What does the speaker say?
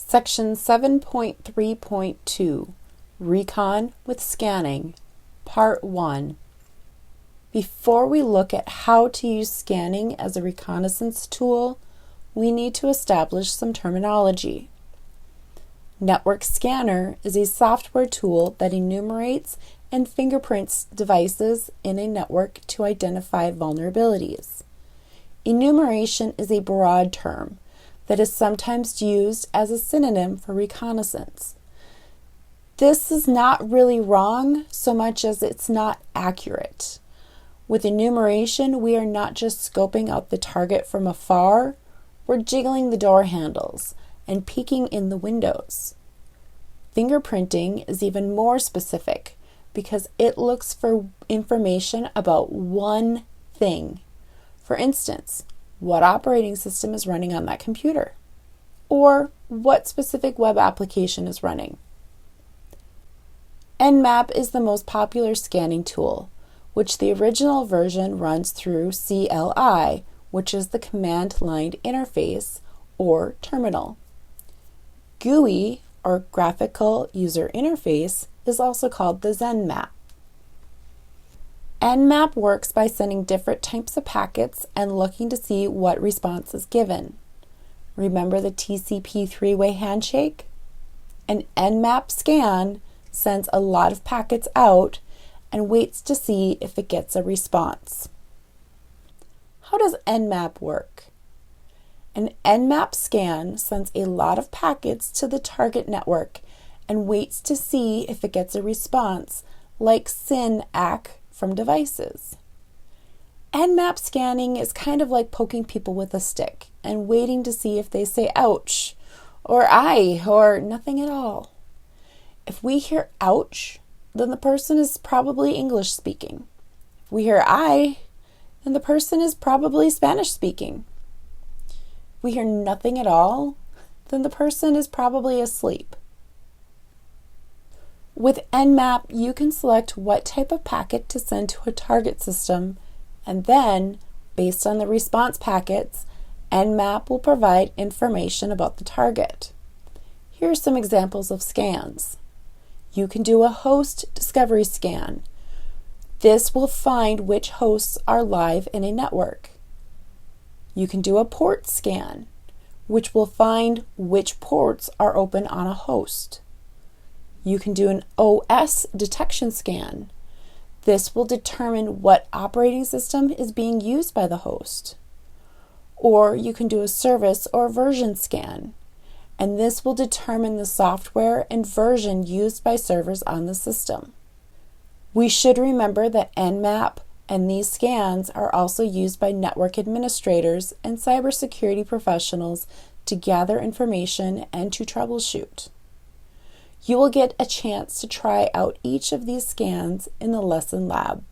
Section 7.3.2 Recon with Scanning, Part 1. Before we look at how to use scanning as a reconnaissance tool, we need to establish some terminology. Network scanner is a software tool that enumerates and fingerprints devices in a network to identify vulnerabilities. Enumeration is a broad term that is sometimes used as a synonym for reconnaissance. This is not really wrong so much as it's not accurate. With enumeration, we are not just scoping out the target from afar, we're jiggling the door handles and peeking in the windows. Fingerprinting is even more specific because it looks for information about one thing. For instance, what operating system is running on that computer? Or what specific web application is running? Nmap is the most popular scanning tool, which the original version runs through CLI, which is the Command Line Interface, or terminal. GUI, or Graphical User Interface, is also called the Nmap. Nmap works by sending different types of packets and looking to see what response is given. Remember the TCP three-way handshake? An Nmap scan sends a lot of packets out and waits to see if it gets a response. How does Nmap work? An Nmap scan sends a lot of packets to the target network and waits to see if it gets a response, like SYN-ACK from devices. Nmap scanning is kind of like poking people with a stick and waiting to see if they say ouch, or aye, or nothing at all. If we hear ouch, then the person is probably English speaking. If we hear aye, then the person is probably Spanish speaking. If we hear nothing at all, then the person is probably asleep. With Nmap, you can select what type of packet to send to a target system, and then, based on the response packets, Nmap will provide information about the target. Here are some examples of scans. You can do a host discovery scan. This will find which hosts are live in a network. You can do a port scan, which will find which ports are open on a host. You can do an OS detection scan. This will determine what operating system is being used by the host. Or you can do a service or version scan, and this will determine the software and version used by servers on the system. We should remember that Nmap and these scans are also used by network administrators and cybersecurity professionals to gather information and to troubleshoot. You will get a chance to try out each of these scans in the lesson lab.